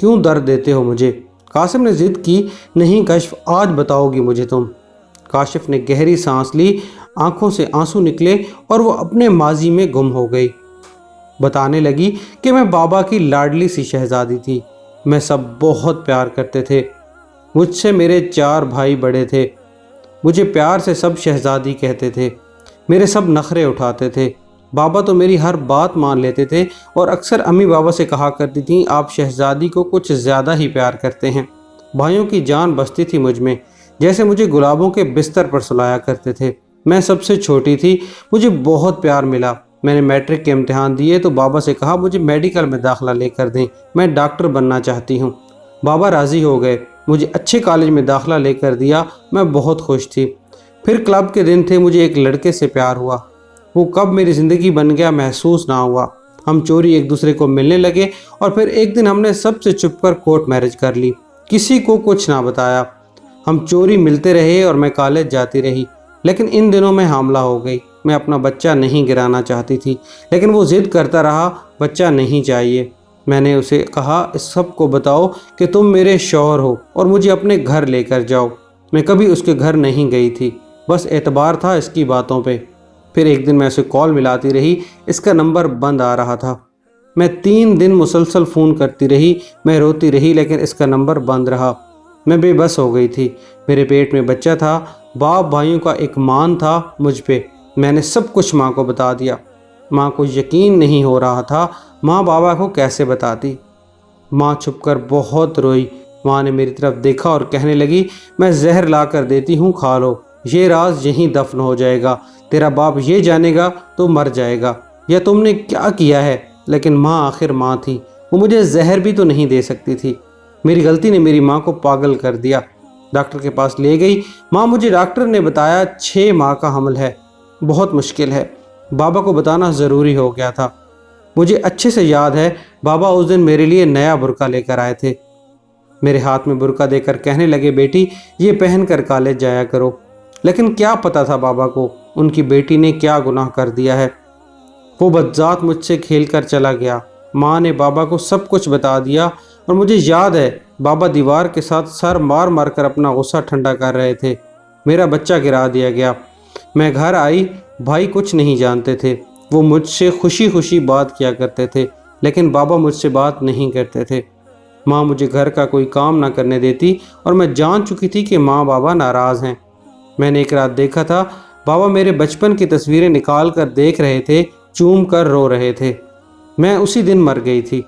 کیوں درد دیتے ہو مجھے؟ قاسم نے ضد کی، نہیں کشف، آج بتاؤ گی مجھے تم۔ کاشف نے گہری سانس لی، آنکھوں سے آنسو نکلے اور وہ اپنے ماضی میں گم ہو گئی۔ بتانے لگی کہ میں بابا کی لاڈلی سی شہزادی تھی، میں سب بہت پیار کرتے تھے، مجھ سے میرے 4 بھائی بڑے تھے، مجھے پیار سے سب شہزادی کہتے تھے، میرے سب نخرے اٹھاتے تھے، بابا تو میری ہر بات مان لیتے تھے اور اکثر امی بابا سے کہا کرتی تھیں آپ شہزادی کو کچھ زیادہ ہی پیار کرتے ہیں۔ بھائیوں کی جان بستی تھی مجھ میں، جیسے مجھے گلابوں کے بستر پر سلایا کرتے تھے۔ میں سب سے چھوٹی تھی، مجھے بہت پیار ملا۔ میں نے میٹرک کے امتحان دیے تو بابا سے کہا مجھے میڈیکل میں داخلہ لے کر دیں، میں ڈاکٹر بننا چاہتی ہوں۔ بابا راضی ہو گئے، مجھے اچھے کالج میں داخلہ لے کر دیا، میں بہت خوش تھی۔ پھر کلب کے دن تھے، مجھے ایک لڑکے سے پیار ہوا، وہ کب میری زندگی بن گیا محسوس نہ ہوا۔ ہم چوری ایک دوسرے کو ملنے لگے اور پھر ایک دن ہم نے سب سے چھپ کر کورٹ میرج کر لی، کسی کو کچھ نہ بتایا۔ ہم چوری ملتے رہے اور میں کالج جاتی رہی، لیکن ان دنوں میں حاملہ ہو گئی۔ میں اپنا بچہ نہیں گرانا چاہتی تھی، لیکن وہ ضد کرتا رہا بچہ نہیں چاہیے۔ میں نے اسے کہا اس سب کو بتاؤ کہ تم میرے شوہر ہو اور مجھے اپنے گھر لے کر جاؤ۔ میں کبھی اس کے گھر نہیں گئی تھی، بس اعتبار تھا اس کی باتوں پہ۔ پھر ایک دن میں اسے کال ملاتی رہی، اس کا نمبر بند آ رہا تھا۔ میں 3 دن مسلسل فون کرتی رہی، میں روتی رہی، لیکن اس کا نمبر بند رہا۔ میں بے بس ہو گئی تھی، میرے پیٹ میں بچہ تھا، باپ بھائیوں کا ایک مان تھا مجھ پہ۔ میں نے سب کچھ ماں کو بتا دیا۔ ماں کو یقین نہیں ہو رہا تھا، ماں بابا کو کیسے بتاتی۔ ماں چھپ کر بہت روئی۔ ماں نے میری طرف دیکھا اور کہنے لگی میں زہر لا کر دیتی ہوں، کھا لو، یہ راز یہیں دفن ہو جائے گا، تیرا باپ یہ جانے گا تو مر جائے گا، یا تم نے کیا کیا ہے؟ لیکن ماں آخر ماں تھی، وہ مجھے زہر بھی تو نہیں دے سکتی تھی۔ میری غلطی نے میری ماں کو پاگل کر دیا۔ ڈاکٹر کے پاس لے گئی، ماں مجھے ڈاکٹر نے بتایا 6 ماہ کا حمل ہے، بہت مشکل ہے۔ بابا کو بتانا ضروری ہو گیا تھا۔ مجھے اچھے سے یاد ہے بابا اس دن میرے لیے نیا برقع لے کر آئے تھے، میرے ہاتھ میں برقع دے کر کہنے لگے بیٹی یہ پہن کر کالج جایا کرو۔ لیکن کیا پتہ تھا بابا کو ان کی بیٹی نے کیا گناہ کر دیا ہے۔ وہ بدذات مجھ سے کھیل کر چلا گیا۔ ماں نے بابا کو سب کچھ بتا دیا اور مجھے یاد ہے بابا دیوار کے ساتھ سر مار مار کر اپنا غصہ ٹھنڈا کر رہے تھے۔ میرا بچہ گرا دیا گیا۔ میں گھر آئی، بھائی کچھ نہیں جانتے تھے، وہ مجھ سے خوشی خوشی بات کیا کرتے تھے، لیکن بابا مجھ سے بات نہیں کرتے تھے۔ ماں مجھے گھر کا کوئی کام نہ کرنے دیتی اور میں جان چکی تھی کہ ماں بابا ناراض ہیں۔ میں نے ایک رات دیکھا تھا بابا میرے بچپن کی تصویریں نکال کر دیکھ رہے تھے، چوم کر رو رہے تھے۔ میں اسی دن مر گئی تھی۔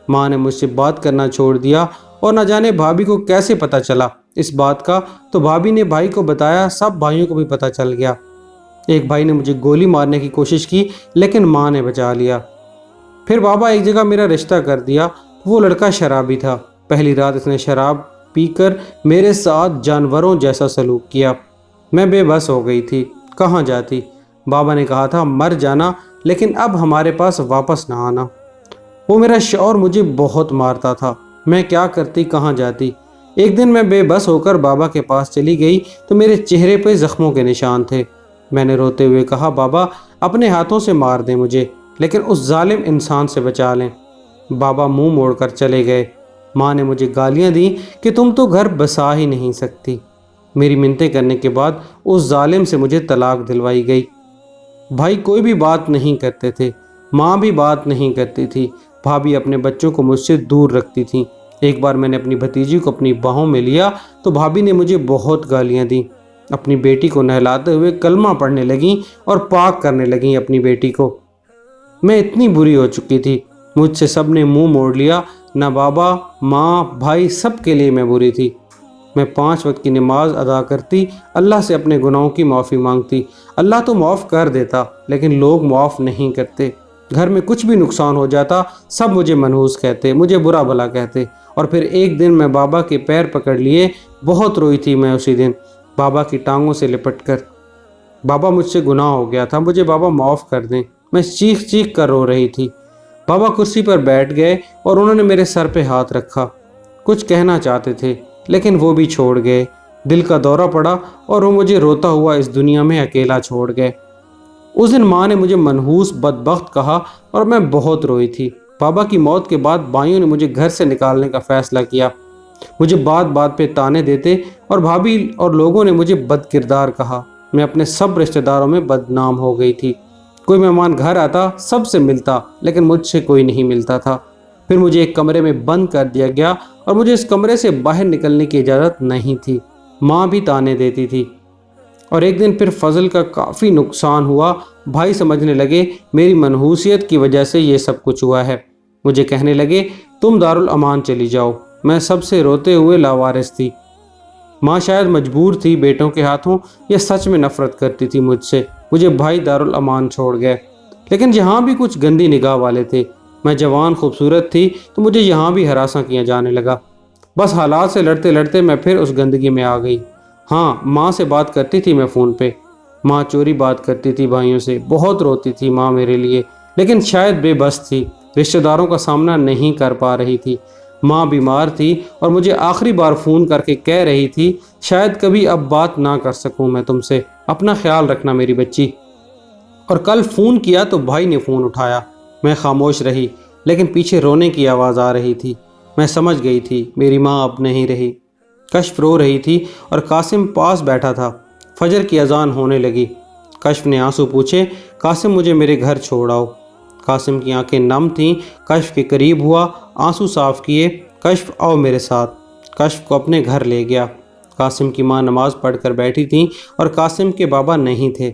ماں نے مجھ سے بات کرنا چھوڑ دیا اور نہ جانے بھابھی کو کیسے پتہ چلا اس بات کا، تو بھابھی نے بھائی کو بتایا، سب بھائیوں کو بھی پتہ چل گیا۔ ایک بھائی نے مجھے گولی مارنے کی کوشش کی لیکن ماں نے بچا لیا۔ پھر بابا ایک جگہ میرا رشتہ کر دیا، وہ لڑکا شرابی تھا۔ پہلی رات اس نے شراب پی کر میرے ساتھ جانوروں جیسا سلوک کیا۔ میں بے بس ہو گئی تھی، کہاں جاتی؟ بابا نے کہا تھا مر جانا لیکن اب ہمارے پاس واپس نہ آنا۔ وہ میرا شوہر مجھے بہت مارتا تھا، میں کیا کرتی، کہاں جاتی؟ ایک دن میں بے بس ہو کر بابا کے پاس چلی گئی تو میرے چہرے پہ زخموں کے نشان تھے۔ میں نے روتے ہوئے کہا بابا اپنے ہاتھوں سے مار دیں مجھے، لیکن اس ظالم انسان سے بچا لیں۔ بابا منہ موڑ کر چلے گئے۔ ماں نے مجھے گالیاں دیں کہ تم تو گھر بسا ہی نہیں سکتی۔ میری منتیں کرنے کے بعد اس ظالم سے مجھے طلاق دلوائی گئی۔ بھائی کوئی بھی بات نہیں کرتے تھے، ماں بھی بات نہیں کرتی تھی، بھابھی اپنے بچوں کو مجھ سے دور رکھتی تھیں۔ ایک بار میں نے اپنی بھتیجی کو اپنی باہوں میں لیا تو بھابھی نے مجھے بہت گالیاں دیں۔ اپنی بیٹی کو نہلاتے ہوئے کلمہ پڑھنے لگیں اور پاک کرنے لگیں اپنی بیٹی کو۔ میں اتنی بری ہو چکی تھی، مجھ سے سب نے منہ موڑ لیا، نہ بابا، ماں، بھائی، سب کے لیے میں بری تھی۔ میں 5 وقت کی نماز ادا کرتی، اللہ سے اپنے گناہوں کی معافی مانگتی۔ اللہ تو معاف کر دیتا لیکن لوگ معاف نہیں کرتے۔ گھر میں کچھ بھی نقصان ہو جاتا سب مجھے منحوس کہتے، مجھے برا بھلا کہتے۔ اور پھر ایک دن میں بابا کے پیر پکڑ لیے، بہت روئی تھی میں اسی دن بابا کی ٹانگوں سے لپٹ کر۔ بابا مجھ سے گناہ ہو گیا تھا، مجھے بابا معاف کر دیں۔ میں چیخ چیخ کر رو رہی تھی۔ بابا کرسی پر بیٹھ گئے اور انہوں نے میرے سر پہ ہاتھ رکھا، کچھ کہنا چاہتے تھے لیکن وہ بھی چھوڑ گئے۔ دل کا دورہ پڑا اور وہ مجھے روتا ہوا اس دنیا میں اکیلا چھوڑ گئے۔ اس دن ماں نے مجھے منحوس بدبخت کہا اور میں بہت روئی تھی۔ بابا کی موت کے بعد بھائیوں نے مجھے گھر سے نکالنے کا فیصلہ کیا۔ مجھے بات بات پہ تانے دیتے اور بھابھی اور لوگوں نے مجھے بد کردار کہا۔ میں اپنے سب رشتہ داروں میں بدنام ہو گئی تھی۔ کوئی مہمان گھر آتا سب سے ملتا، لیکن مجھ سے کوئی نہیں ملتا تھا۔ پھر مجھے ایک کمرے میں بند کر دیا گیا اور مجھے اس کمرے سے باہر نکلنے کی اجازت نہیں تھی۔ ماں بھی تانے دیتی تھی۔ اور ایک دن پھر فضل کا کافی نقصان ہوا۔ بھائی سمجھنے لگے میری منحوسیت کی وجہ سے یہ سب کچھ ہوا ہے۔ مجھے کہنے لگے تم دارالامان چلی جاؤ۔ میں سب سے روتے ہوئے لاوارث تھی۔ ماں شاید مجبور تھی بیٹوں کے ہاتھوں، یا سچ میں نفرت کرتی تھی مجھ سے۔ مجھے بھائی دارالامان چھوڑ گئے، لیکن یہاں بھی کچھ گندی نگاہ والے تھے۔ میں جوان خوبصورت تھی تو مجھے یہاں بھی ہراساں کیا جانے لگا۔ بس حالات سے لڑتے لڑتے میں پھر اس گندگی میں آ گئی۔ ہاں، ماں سے بات کرتی تھی میں فون پہ۔ ماں چوری بات کرتی تھی بھائیوں سے۔ بہت روتی تھی ماں میرے لیے، لیکن شاید بے بس تھی، رشتہ داروں کا سامنا نہیں کر پا رہی تھی۔ ماں بیمار تھی اور مجھے آخری بار فون کر کے کہہ رہی تھی شاید کبھی اب بات نہ کر سکوں میں تم سے، اپنا خیال رکھنا میری بچی۔ اور کل فون کیا تو بھائی نے فون اٹھایا۔ میں خاموش رہی، لیکن پیچھے رونے کی آواز آ رہی تھی۔ میں سمجھ گئی تھی میری ماں اب نہیں رہی۔ کشف رو رہی تھی اور قاسم پاس بیٹھا تھا۔ فجر کی اذان ہونے لگی۔ کشف نے آنسو پوچھے قاسم مجھے میرے گھر چھوڑ آؤ۔ قاسم کی آنکھیں نم تھیں۔ کشف کے قریب ہوا، آنسو صاف کیے۔ کشف آؤ میرے ساتھ۔ کشف کو اپنے گھر لے گیا۔ قاسم کی ماں نماز پڑھ کر بیٹھی تھیں اور قاسم کے بابا نہیں تھے۔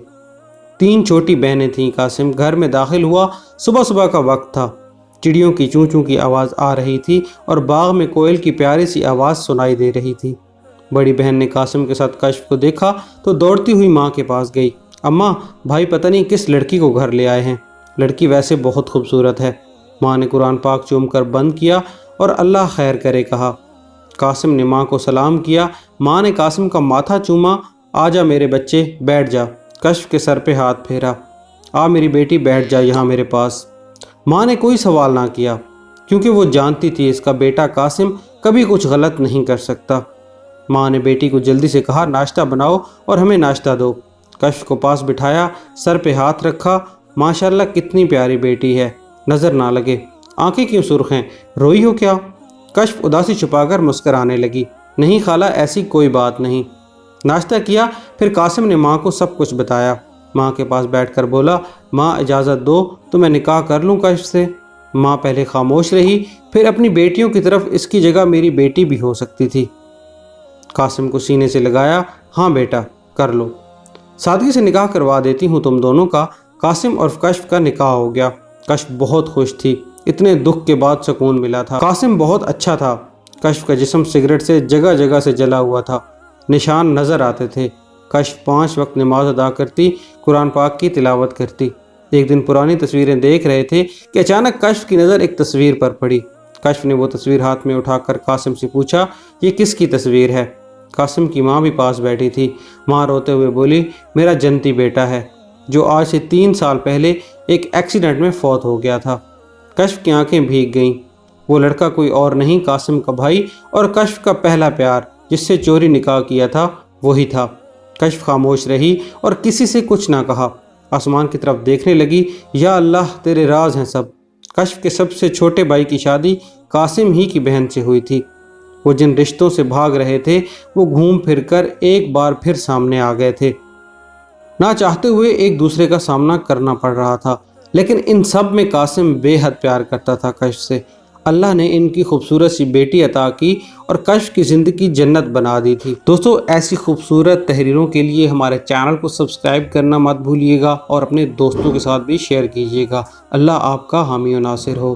3 چھوٹی بہنیں تھیں۔ قاسم گھر میں داخل ہوا۔ صبح صبح کا وقت تھا۔ چڑیوں کی چوں چوں کی آواز آ رہی تھی اور باغ میں کوئل کی پیاری سی آواز سنائی دے رہی تھی۔ بڑی بہن نے قاسم کے ساتھ کشف کو دیکھا تو دوڑتی ہوئی ماں کے پاس گئی۔ اماں، بھائی پتہ نہیں کس لڑکی کو گھر لے آئے ہیں، لڑکی ویسے بہت خوبصورت ہے۔ ماں نے قرآن پاک چوم کر بند کیا اور اللہ خیر کرے کہا۔ قاسم نے ماں کو سلام کیا۔ ماں نے قاسم کا ماتھا چوما۔ آ جا میرے بچے، بیٹھ جا۔ کشف کے سر پہ ہاتھ پھیرا۔ آ میری بیٹی بیٹھ جا یہاں میرے پاس۔ ماں نے کوئی سوال نہ کیا، کیونکہ وہ جانتی تھی اس کا بیٹا قاسم کبھی کچھ غلط نہیں کر سکتا۔ ماں نے بیٹی کو جلدی سے کہا ناشتہ بناؤ اور ہمیں ناشتہ دو۔ کشف کو پاس بٹھایا، سر پہ ہاتھ رکھا۔ ماشاءاللہ کتنی پیاری بیٹی ہے، نظر نہ لگے۔ آنکھیں کیوں سرخ ہیں، روئی ہو کیا؟ کشف اداسی چھپا کر مسکرانے لگی۔ نہیں خالہ، ایسی کوئی بات نہیں۔ ناشتہ کیا، پھر قاسم نے ماں کو سب کچھ بتایا۔ ماں کے پاس بیٹھ کر بولا ماں اجازت دو تو میں نکاح کر لوں کشف سے۔ ماں پہلے خاموش رہی، پھر اپنی بیٹیوں کی طرف اس کی جگہ میری بیٹی بھی ہو سکتی تھی۔ قاسم کو سینے سے لگایا۔ ہاں بیٹا کر لو، سادگی سے نکاح کروا دیتی ہوں تم دونوں کا۔ قاسم اور کشف کا نکاح ہو گیا۔ کشف بہت خوش تھی، اتنے دکھ کے بعد سکون ملا تھا۔ قاسم بہت اچھا تھا۔ کشف کا جسم سگریٹ سے جگہ جگہ سے جلا ہوا تھا، نشان نظر آتے تھے۔ کشف 5 وقت نماز ادا کرتی، قرآن پاک کی تلاوت کرتی۔ ایک دن پرانی تصویریں دیکھ رہے تھے کہ اچانک کشف کی نظر ایک تصویر پر پڑی۔ کشف نے وہ تصویر ہاتھ میں اٹھا کر قاسم سے پوچھا یہ کس کی تصویر ہے؟ قاسم کی ماں بھی پاس بیٹھی تھی۔ ماں روتے ہوئے بولی میرا جنتی بیٹا ہے، جو آج سے 3 سال پہلے ایک ایکسیڈنٹ میں فوت ہو گیا تھا۔ کشف کی آنکھیں بھیگ گئیں۔ وہ لڑکا کوئی اور نہیں، قاسم کا بھائی اور کشف کا پہلا پیار، جس سے چوری نکاح کیا تھا، وہی تھا۔ کشف خاموش رہی اور کسی سے کچھ نہ کہا۔ آسمان کی طرف دیکھنے لگی۔ یا اللہ تیرے راز ہیں سب۔ کشف کے سب سے چھوٹے بھائی کی شادی قاسم ہی کی بہن سے ہوئی تھی۔ وہ جن رشتوں سے بھاگ رہے تھے وہ گھوم پھر کر ایک بار پھر سامنے آ گئے تھے۔ نہ چاہتے ہوئے ایک دوسرے کا سامنا کرنا پڑ رہا تھا، لیکن ان سب میں قاسم بے حد پیار کرتا تھا کشف سے۔ اللہ نے ان کی خوبصورت سی بیٹی عطا کی اور کشف کی زندگی جنت بنا دی تھی۔ دوستو، ایسی خوبصورت تحریروں کے لیے ہمارے چینل کو سبسکرائب کرنا مت بھولیے گا اور اپنے دوستوں کے ساتھ بھی شیئر کیجیے گا۔ اللہ آپ کا حامی و ناصر ہو۔